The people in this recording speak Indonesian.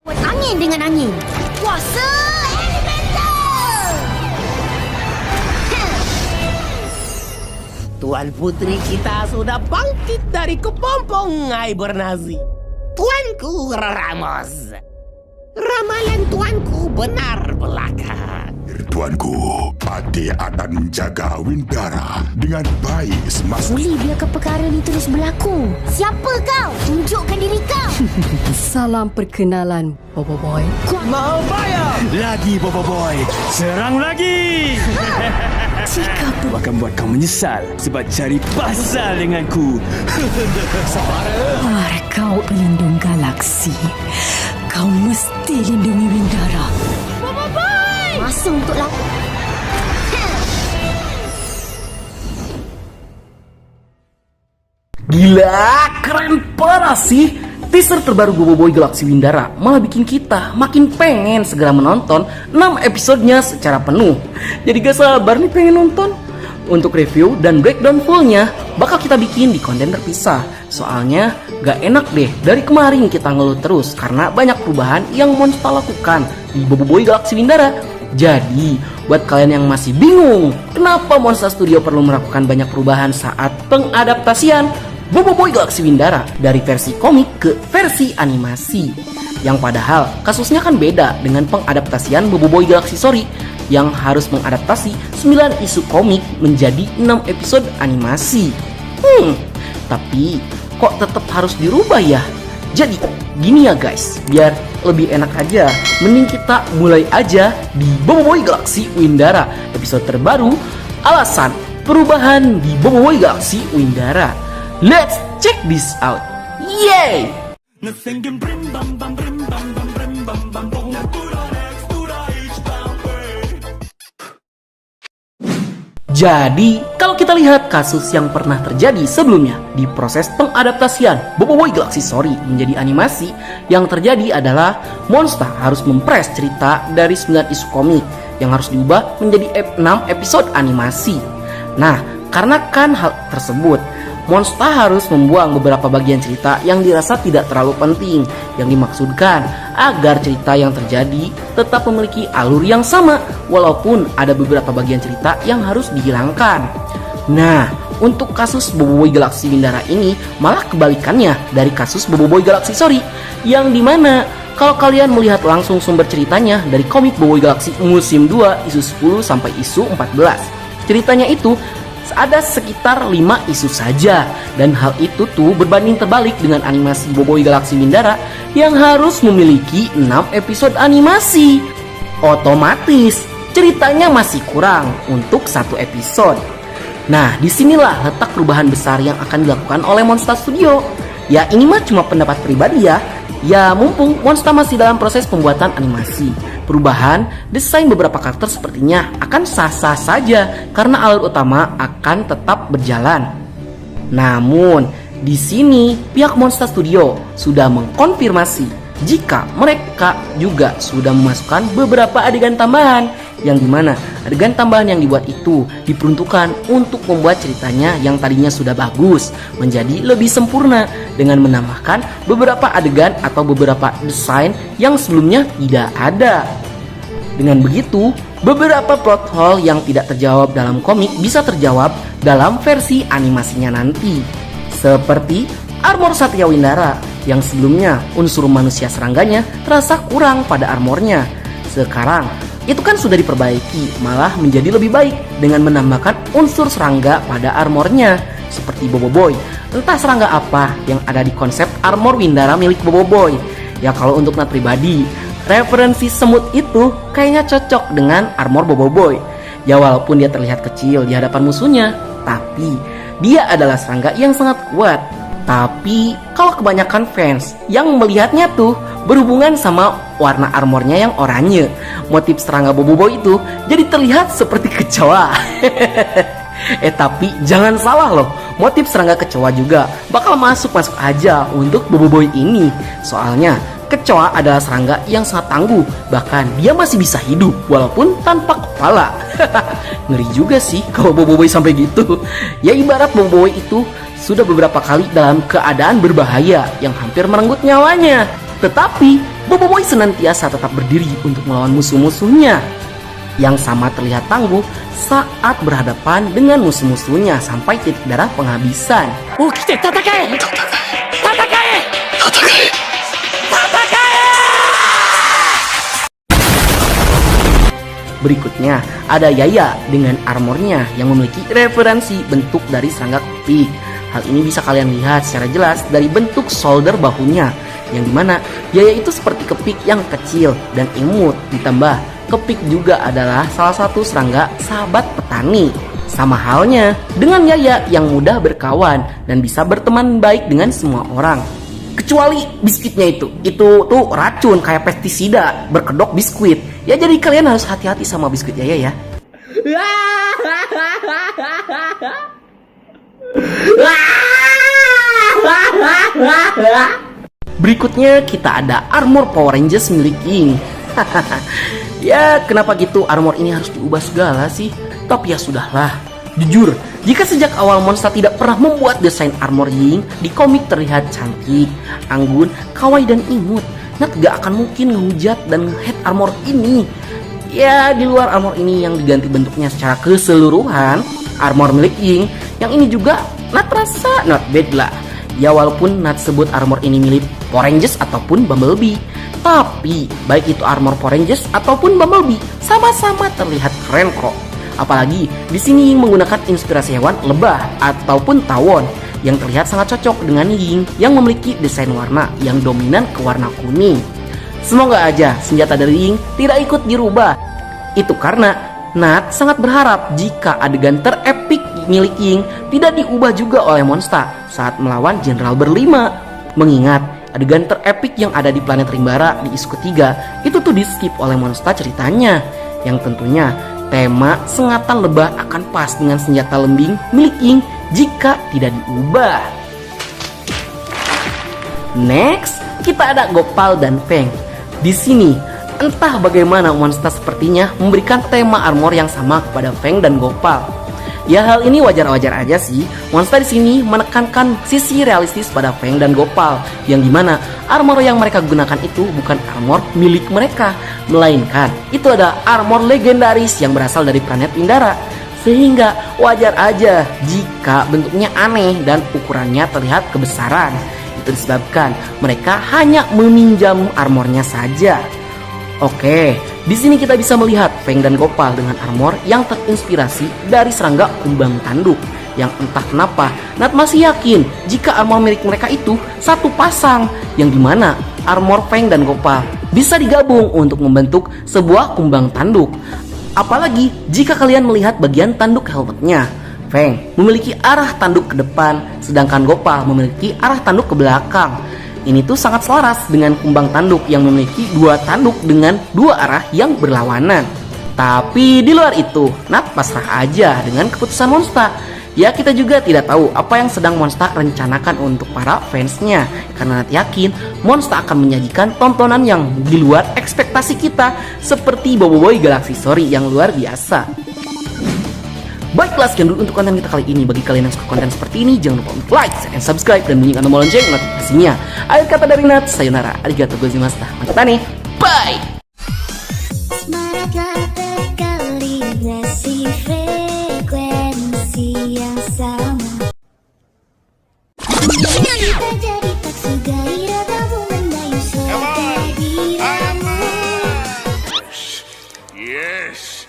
Buat angin dengan angin. Kuasa elemental. Tuan Putri kita sudah bangkit dari kepompong hibernasi. Tuanku Ramos. Ramalan tuanku benar belaka. Tuanku, Ade akan menjaga Windara dengan baik semasa. Boleh biarkan perkara ni terus berlaku. Siapa kau? Tunjukkan diri kau. Salam perkenalan, Bobo Boy. Mau bayar? Lagi Bobo Boy. Serang lagi. Sikap tu Aku akan buat kau menyesal sebab cari pasal denganku. kau pelindung galaksi. Kau mesti lindungi Windara. Masa untuk lawan. Gila, keren parah sih. Teaser terbaru Bobo Boy Galaxy Windara malah bikin kita makin pengen segera menonton 6 episodenya secara penuh. Jadi gak sabar nih pengen nonton. Untuk review dan breakdown fullnya bakal kita bikin di konten terpisah. Soalnya gak enak deh, dari kemarin kita ngeluh terus karena banyak perubahan yang Monster lakukan di Bobo Boy Galaxy Windara. Jadi, buat kalian yang masih bingung kenapa Monster Studio perlu melakukan banyak perubahan saat pengadaptasian Bobo Boy Galaxy Windara dari versi komik ke versi animasi, yang padahal kasusnya kan beda dengan pengadaptasian Bobo Boy Galaxy Sorry yang harus mengadaptasi 9 isu komik menjadi 6 episode animasi. Tapi kok tetap harus dirubah ya? Jadi gini ya guys, biar lebih enak aja, mending kita mulai aja di Bobo Boy Galaxy Windara episode terbaru, alasan perubahan di Bobo Boy Galaxy Windara. Let's check this out. Yay! Jadi, kalau kita lihat kasus yang pernah terjadi sebelumnya di proses pengadaptasian Bobo Boy Galaxy Sorry menjadi animasi, yang terjadi adalah Monster harus mempres cerita dari 9 isu komik yang harus diubah menjadi 6 episode animasi. Nah, karena kan hal tersebut, Monster harus membuang beberapa bagian cerita yang dirasa tidak terlalu penting, yang dimaksudkan agar cerita yang terjadi tetap memiliki alur yang sama, walaupun ada beberapa bagian cerita yang harus dihilangkan. Nah, untuk kasus Bobo Boy Galaxy Windara ini malah kebalikannya dari kasus Bobo Boy Galaxy Sorry, yang dimana kalau kalian melihat langsung sumber ceritanya dari komik Bobo Boy Galaxy musim 2 isu 10 sampai isu 14, ceritanya itu ada sekitar 5 isu saja, dan hal itu tuh berbanding terbalik dengan animasi Bobo Boy Galaxy Windara yang harus memiliki 6 episode animasi. Otomatis ceritanya masih kurang untuk 1 episode. Nah, disinilah letak perubahan besar yang akan dilakukan oleh Monster Studio. Ya, ini mah cuma pendapat pribadi ya. Ya, mumpung Monster masih dalam proses pembuatan animasi, perubahan desain beberapa karakter sepertinya akan sah-sah saja karena alur utama akan tetap berjalan. Namun, di sini pihak Monster Studio sudah mengkonfirmasi jika mereka juga sudah memasukkan beberapa adegan tambahan, yang dimana adegan tambahan yang dibuat itu diperuntukkan untuk membuat ceritanya yang tadinya sudah bagus menjadi lebih sempurna dengan menambahkan beberapa adegan atau beberapa desain yang sebelumnya tidak ada. Dengan begitu, beberapa plot hole yang tidak terjawab dalam komik bisa terjawab dalam versi animasinya nanti. Seperti armor Satya Windara yang sebelumnya unsur manusia serangganya terasa kurang pada armornya. Sekarang itu kan sudah diperbaiki, malah menjadi lebih baik dengan menambahkan unsur serangga pada armornya seperti Bobo Boy. Entah serangga apa yang ada di konsep armor Windara milik Bobo Boy. Ya kalau untuk Nat pribadi, referensi semut itu kayaknya cocok dengan armor Bobo Boy. Ya walaupun dia terlihat kecil di hadapan musuhnya, tapi dia adalah serangga yang sangat kuat. Tapi kalau kebanyakan fans yang melihatnya tuh berhubungan sama warna armornya yang oranye, motif serangga Bobo Boy itu jadi terlihat seperti kecoa. Tapi jangan salah loh, motif serangga kecoa juga bakal masuk aja untuk Bobo Boy ini. Soalnya kecoa adalah serangga yang sangat tangguh, bahkan dia masih bisa hidup walaupun tanpa kepala. Ngeri juga sih kalau Bobo Boy sampai gitu. Ya ibarat Bobo Boy itu sudah beberapa kali dalam keadaan berbahaya yang hampir merenggut nyawanya. Tetapi Boboiboy senantiasa tetap berdiri untuk melawan musuh-musuhnya yang sama terlihat tangguh saat berhadapan dengan musuh-musuhnya sampai titik darah penghabisan. Berikutnya ada Yaya dengan armornya yang memiliki referensi bentuk dari serangga kepik. Hal ini bisa kalian lihat secara jelas dari bentuk shoulder bahunya, yang dimana Yaya itu seperti kepik yang kecil dan imut. Ditambah kepik juga adalah salah satu serangga sahabat petani. Sama halnya dengan Yaya yang mudah berkawan dan bisa berteman baik dengan semua orang. Kecuali biskuitnya itu tuh racun kayak pestisida, berkedok biskuit. Ya jadi kalian harus hati-hati sama biskuit Yaya ya. Berikutnya kita ada armor Power Rangers milik King. Ya kenapa gitu armor ini harus diubah segala sih? Tapi ya sudahlah. Jujur, jika sejak awal Monster tidak pernah membuat desain armor Ying di komik terlihat cantik, anggun, kawaii dan imut, Nat gak akan mungkin ngehujat dan nge-hate armor ini. Ya di luar armor ini yang diganti bentuknya secara keseluruhan, armor milik Ying yang ini juga Nat rasa not bad lah. Ya walaupun Nat sebut armor ini milik Power Rangers ataupun Bumblebee, tapi baik itu armor Power Rangers ataupun Bumblebee sama-sama terlihat keren kok. Apalagi di sini Ying menggunakan inspirasi hewan lebah ataupun tawon yang terlihat sangat cocok dengan Ying yang memiliki desain warna yang dominan ke warna kuning. Semoga aja senjata dari Ying tidak ikut dirubah. Itu karena Nat sangat berharap jika adegan terepik milik Ying tidak diubah juga oleh Monster saat melawan Jenderal Berlima. Mengingat adegan terepik yang ada di planet Rimbara di isu ketiga itu tuh di skip oleh Monster ceritanya, yang tentunya tema sengatan lebah akan pas dengan senjata lembing milik Ying jika tidak diubah. Next, kita ada Gopal dan Feng. Di sini, entah bagaimana Monster sepertinya memberikan tema armor yang sama kepada Feng dan Gopal. Ya hal ini wajar-wajar aja sih. Monster di sini menekankan sisi realistis pada Feng dan Gopal, yang dimana armor yang mereka gunakan itu bukan armor milik mereka, melainkan itu ada armor legendaris yang berasal dari planet Indara. Sehingga wajar aja jika bentuknya aneh dan ukurannya terlihat kebesaran. Itu disebabkan mereka hanya meminjam armornya saja. Oke, di sini kita bisa melihat Feng dan Gopal dengan armor yang terinspirasi dari serangga kumbang tanduk. Yang entah kenapa Nat masih yakin jika armor milik mereka itu satu pasang, yang dimana armor Feng dan Gopal bisa digabung untuk membentuk sebuah kumbang tanduk. Apalagi jika kalian melihat bagian tanduk helmetnya, Feng memiliki arah tanduk ke depan, sedangkan Gopal memiliki arah tanduk ke belakang. Ini tuh sangat selaras dengan kumbang tanduk yang memiliki dua tanduk dengan dua arah yang berlawanan. Tapi di luar itu, Nat pasrah aja dengan keputusan Monster. Ya kita juga tidak tahu apa yang sedang Monster rencanakan untuk para fansnya, karena Nat yakin Monster akan menyajikan tontonan yang di luar ekspektasi kita, seperti Boboiboy Galaxy Story yang luar biasa. Baiklah, sekian dulu untuk konten kita kali ini. Bagi kalian yang suka konten seperti ini, jangan lupa untuk like, share, and subscribe, dan bunyikan tombol lonceng notifikasinya. Akhir kata dari Nat, sayonara, arigatou gozaimashita, mata nih, bye! Semangatlah berkoordinasi frekuensi yang sama. Kita jadi tak segairah tamu mendayu suara dirimu. Yes.